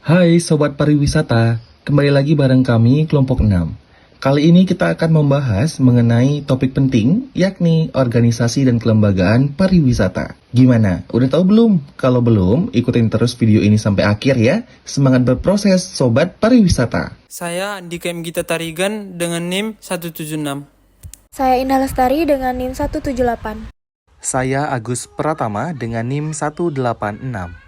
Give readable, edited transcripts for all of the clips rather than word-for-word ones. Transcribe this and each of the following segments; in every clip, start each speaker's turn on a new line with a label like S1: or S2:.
S1: Hai Sobat Pariwisata, kembali lagi bareng kami kelompok 6. Kali ini kita akan membahas mengenai topik penting, yakni organisasi dan kelembagaan pariwisata. Gimana? Udah tahu belum? Kalau belum, ikutin terus video ini sampai akhir ya. Semangat berproses Sobat Pariwisata.
S2: Saya Andika M. Gita Tarigan dengan NIM 176.
S3: Saya Indah Lestari dengan NIM 178.
S1: Saya Agus Pratama dengan NIM 186.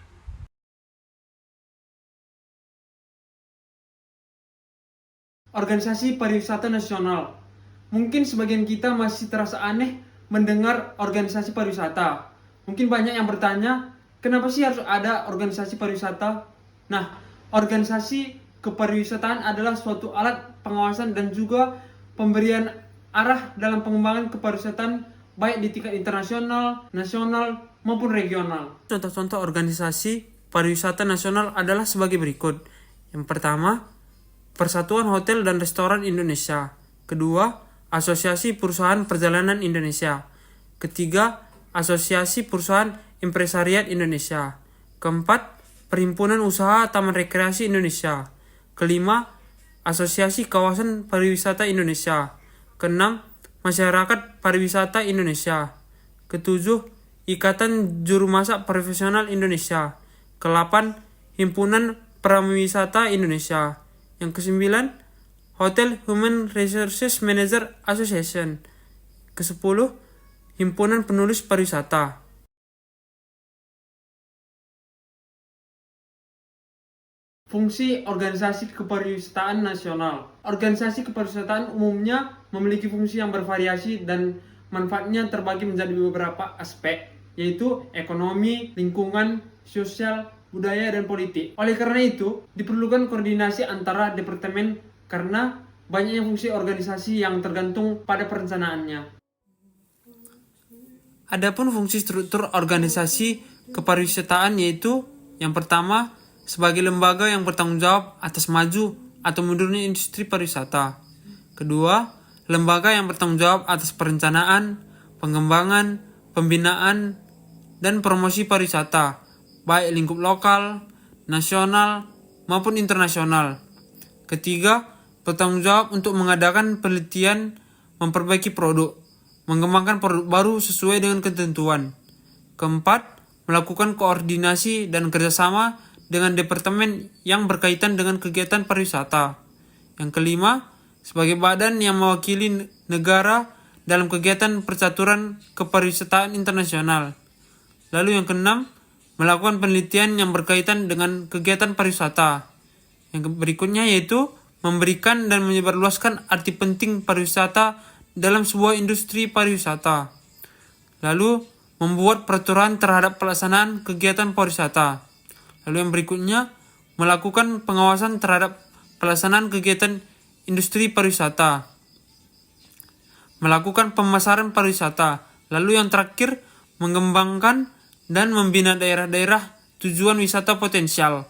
S2: Organisasi Pariwisata Nasional. Mungkin sebagian kita masih terasa aneh mendengar organisasi pariwisata. Mungkin banyak yang bertanya, kenapa sih harus ada organisasi pariwisata? Nah, organisasi kepariwisataan adalah suatu alat pengawasan dan juga pemberian arah dalam pengembangan kepariwisataan baik di tingkat internasional, nasional, maupun regional. Contoh-contoh organisasi pariwisata nasional adalah sebagai berikut. Yang pertama, Persatuan Hotel dan Restoran Indonesia. Kedua, Asosiasi Perusahaan Perjalanan Indonesia. Ketiga, Asosiasi Perusahaan Impresariat Indonesia. Keempat, Perhimpunan Usaha Taman Rekreasi Indonesia. Kelima, Asosiasi Kawasan Pariwisata Indonesia. Keenam, Masyarakat Pariwisata Indonesia. Ketujuh, Ikatan Juru Masak Profesional Indonesia. Kedelapan, Himpunan Prawisata Indonesia. Yang kesembilan, Hotel Human Resources Manager Association. Kesepuluh, Himpunan Penulis Pariwisata. Fungsi organisasi kepariwisataan nasional. Organisasi kepariwisataan umumnya memiliki fungsi yang bervariasi dan manfaatnya terbagi menjadi beberapa aspek, yaitu ekonomi, lingkungan, sosial, budaya, dan politik. Oleh karena itu, diperlukan koordinasi antara departemen karena banyaknya fungsi organisasi yang tergantung pada perencanaannya. Adapun fungsi struktur organisasi kepariwisataan yaitu yang pertama, sebagai lembaga yang bertanggung jawab atas maju atau mundurnya industri pariwisata. Kedua, lembaga yang bertanggung jawab atas perencanaan, pengembangan, pembinaan, dan promosi pariwisata, baik lingkup lokal, nasional, maupun internasional. Ketiga, bertanggung jawab untuk mengadakan penelitian, memperbaiki produk, mengembangkan produk baru sesuai dengan ketentuan. Keempat, melakukan koordinasi dan kerjasama dengan departemen yang berkaitan dengan kegiatan pariwisata. Yang kelima, sebagai badan yang mewakili negara dalam kegiatan percaturan kepariwisataan internasional. Lalu yang keenam, melakukan penelitian yang berkaitan dengan kegiatan pariwisata. Yang berikutnya yaitu memberikan dan menyebarluaskan arti penting pariwisata dalam sebuah industri pariwisata. Lalu membuat peraturan terhadap pelaksanaan kegiatan pariwisata. Lalu yang berikutnya melakukan pengawasan terhadap pelaksanaan kegiatan industri pariwisata. Melakukan pemasaran pariwisata. Lalu yang terakhir mengembangkan dan membina daerah-daerah tujuan wisata potensial.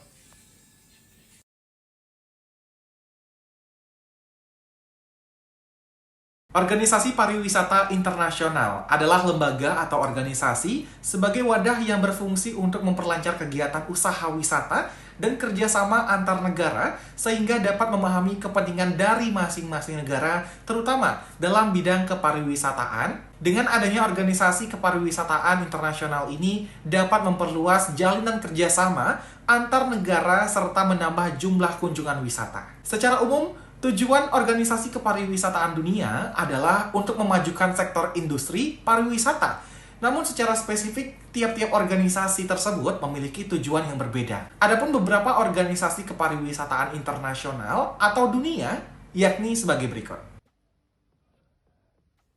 S4: Organisasi Pariwisata Internasional adalah lembaga atau organisasi sebagai wadah yang berfungsi untuk memperlancar kegiatan usaha wisata dan kerjasama antar negara sehingga dapat memahami kepentingan dari masing-masing negara, terutama dalam bidang kepariwisataan. Dengan adanya organisasi kepariwisataan internasional ini dapat memperluas jalinan kerjasama antar negara serta menambah jumlah kunjungan wisata. Secara umum, tujuan organisasi kepariwisataan dunia adalah untuk memajukan sektor industri pariwisata. Namun secara spesifik, tiap-tiap organisasi tersebut memiliki tujuan yang berbeda. Adapun beberapa organisasi kepariwisataan internasional atau dunia, yakni sebagai berikut.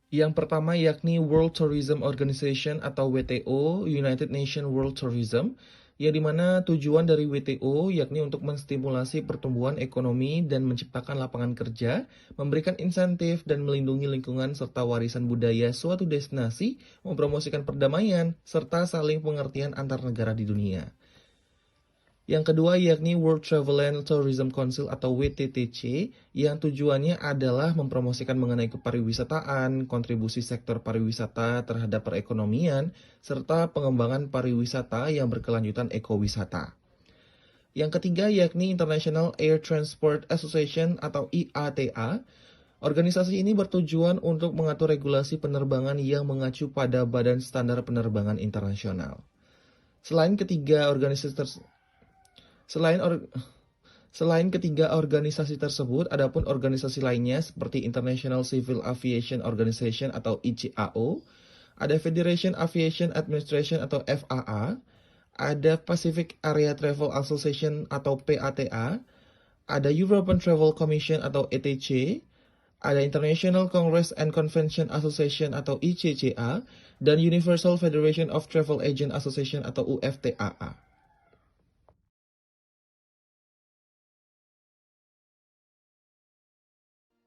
S1: Yang pertama yakni World Tourism Organization atau WTO, United Nations World Tourism, yang dimana tujuan dari WTO yakni untuk menstimulasi pertumbuhan ekonomi dan menciptakan lapangan kerja, memberikan insentif dan melindungi lingkungan serta warisan budaya suatu destinasi, mempromosikan perdamaian, serta saling pengertian antar negara di dunia. Yang kedua yakni World Travel and Tourism Council atau WTTC, yang tujuannya adalah mempromosikan mengenai kepariwisataan, kontribusi sektor pariwisata terhadap perekonomian, serta pengembangan pariwisata yang berkelanjutan ekowisata. Yang ketiga yakni International Air Transport Association atau IATA. Organisasi ini bertujuan untuk mengatur regulasi penerbangan yang mengacu pada Badan Standar Penerbangan Internasional. Selain ketiga organisasi tersebut, adapun organisasi lainnya seperti International Civil Aviation Organization atau ICAO, ada Federation Aviation Administration atau FAA, ada Pacific Area Travel Association atau PATA, ada European Travel Commission atau ETC, ada International Congress and Convention Association atau ICCA, dan Universal Federation of Travel Agent Association atau UFTAA.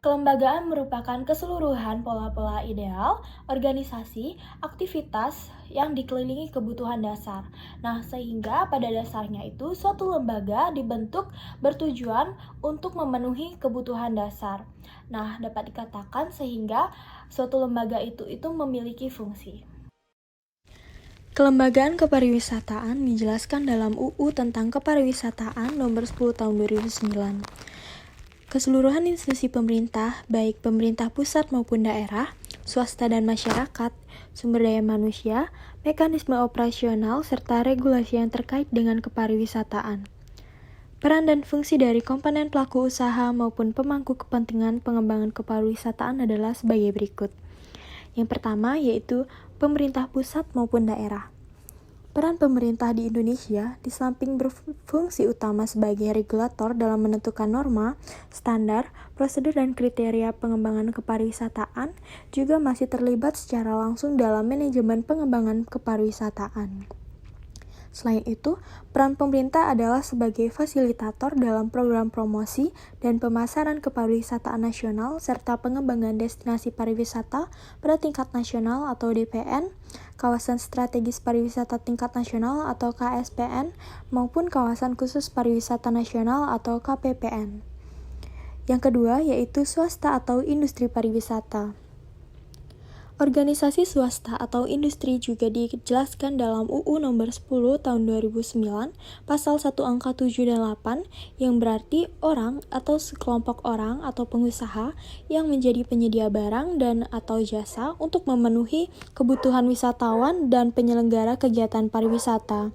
S3: Kelembagaan merupakan keseluruhan pola-pola ideal, organisasi, aktivitas yang dikelilingi kebutuhan dasar. Nah, sehingga pada dasarnya itu suatu lembaga dibentuk bertujuan untuk memenuhi kebutuhan dasar. Nah, dapat dikatakan sehingga suatu lembaga itu memiliki fungsi. Kelembagaan kepariwisataan dijelaskan dalam UU tentang Kepariwisataan Nomor 10 Tahun 2009. Keseluruhan institusi pemerintah, baik pemerintah pusat maupun daerah, swasta dan masyarakat, sumber daya manusia, mekanisme operasional, serta regulasi yang terkait dengan kepariwisataan. Peran dan fungsi dari komponen pelaku usaha maupun pemangku kepentingan pengembangan kepariwisataan adalah sebagai berikut. Yang pertama yaitu pemerintah pusat maupun daerah. Peran pemerintah di Indonesia di samping berfungsi utama sebagai regulator dalam menentukan norma, standar, prosedur dan kriteria pengembangan kepariwisataan juga masih terlibat secara langsung dalam manajemen pengembangan kepariwisataan. Selain itu, peran pemerintah adalah sebagai fasilitator dalam program promosi dan pemasaran kepariwisataan nasional serta pengembangan destinasi pariwisata pada tingkat nasional atau DPN, kawasan strategis pariwisata tingkat nasional atau KSPN, maupun kawasan khusus pariwisata nasional atau KPPN. Yang kedua yaitu swasta atau industri pariwisata. Organisasi swasta atau industri juga dijelaskan dalam UU Nomor 10 Tahun 2009, Pasal 1 Angka 7 dan 8, yang berarti orang atau sekelompok orang atau pengusaha yang menjadi penyedia barang dan atau jasa untuk memenuhi kebutuhan wisatawan dan penyelenggara kegiatan pariwisata.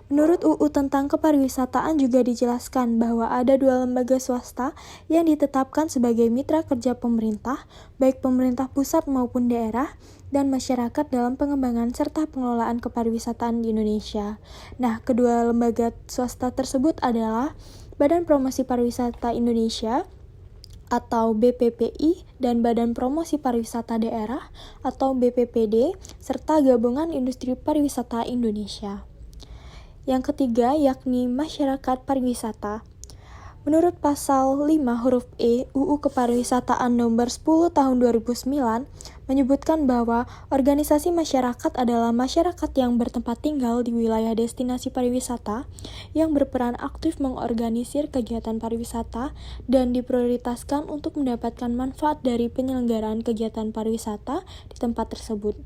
S3: Menurut UU tentang kepariwisataan juga dijelaskan bahwa ada 2 lembaga swasta yang ditetapkan sebagai mitra kerja pemerintah, baik pemerintah pusat maupun daerah, dan masyarakat dalam pengembangan serta pengelolaan kepariwisataan di Indonesia. Nah, kedua lembaga swasta tersebut adalah Badan Promosi Pariwisata Indonesia atau BPPI dan Badan Promosi Pariwisata Daerah atau BPPD, serta Gabungan Industri Pariwisata Indonesia. Yang ketiga yakni masyarakat pariwisata. Menurut pasal 5 huruf E UU Kepariwisataan Nomor 10 Tahun 2009 menyebutkan bahwa organisasi masyarakat adalah masyarakat yang bertempat tinggal di wilayah destinasi pariwisata yang berperan aktif mengorganisir kegiatan pariwisata dan diprioritaskan untuk mendapatkan manfaat dari penyelenggaraan kegiatan pariwisata di tempat tersebut.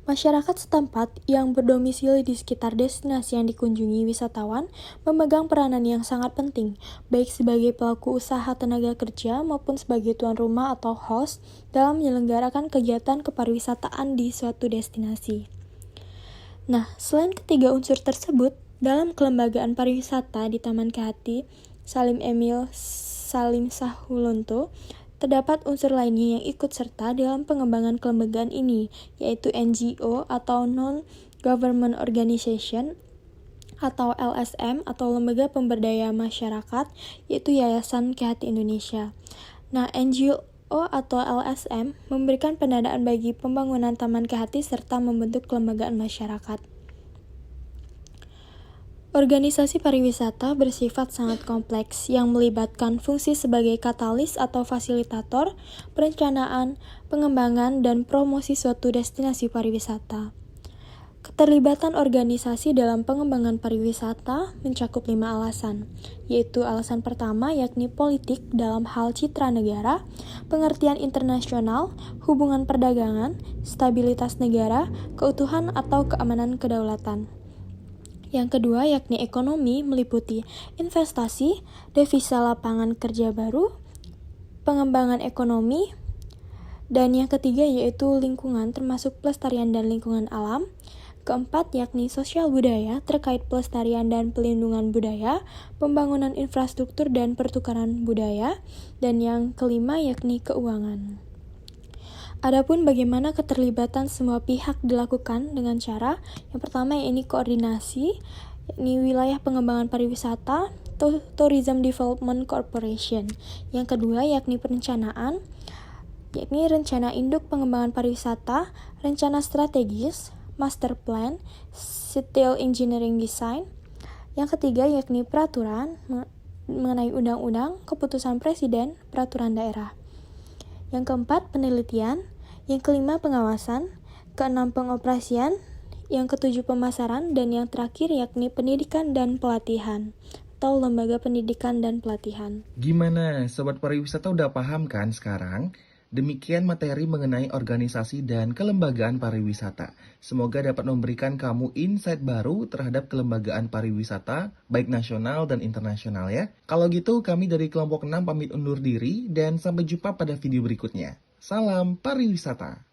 S3: Masyarakat setempat yang berdomisili di sekitar destinasi yang dikunjungi wisatawan memegang peranan yang sangat penting, baik sebagai pelaku usaha tenaga kerja maupun sebagai tuan rumah atau host dalam menyelenggarakan kegiatan kepariwisataan di suatu destinasi. Nah, selain ketiga unsur tersebut, dalam kelembagaan pariwisata di Taman Kehati, Salim Emil Salim Sahulunto, terdapat unsur lainnya yang ikut serta dalam pengembangan kelembagaan ini, yaitu NGO atau Non-Government Organization atau LSM atau Lembaga Pemberdaya Masyarakat, yaitu Yayasan Kehati Indonesia. Nah, NGO atau LSM memberikan pendanaan bagi pembangunan Taman Kehati serta membentuk kelembagaan masyarakat. Organisasi pariwisata bersifat sangat kompleks yang melibatkan fungsi sebagai katalis atau fasilitator, perencanaan, pengembangan, dan promosi suatu destinasi pariwisata. Keterlibatan organisasi dalam pengembangan pariwisata mencakup 5 alasan, yaitu alasan pertama yakni politik dalam hal citra negara, pengertian internasional, hubungan perdagangan, stabilitas negara, keutuhan atau keamanan kedaulatan. Yang kedua yakni ekonomi meliputi investasi, devisa lapangan kerja baru, pengembangan ekonomi, dan yang ketiga yaitu lingkungan termasuk pelestarian dan lingkungan alam. Keempat yakni sosial budaya terkait pelestarian dan pelindungan budaya, pembangunan infrastruktur dan pertukaran budaya, dan yang kelima yakni keuangan. Adapun bagaimana keterlibatan semua pihak dilakukan dengan cara yang pertama yakni koordinasi, yakni wilayah pengembangan pariwisata, Tourism Development Corporation. Yang kedua yakni perencanaan, yakni rencana induk pengembangan pariwisata, rencana strategis, master plan, detail engineering design. Yang ketiga yakni peraturan mengenai undang-undang, keputusan presiden, peraturan daerah. Yang keempat, penelitian. Yang kelima, pengawasan. Keenam, pengoperasian. Yang ketujuh, pemasaran. Dan yang terakhir yakni pendidikan dan pelatihan atau lembaga pendidikan dan pelatihan.
S1: Gimana, Sobat Pariwisata udah paham kan sekarang? Demikian materi mengenai organisasi dan kelembagaan pariwisata. Semoga dapat memberikan kamu insight baru terhadap kelembagaan pariwisata, baik nasional dan internasional ya. Kalau gitu, kami dari kelompok 6 pamit undur diri dan sampai jumpa pada video berikutnya. Salam pariwisata.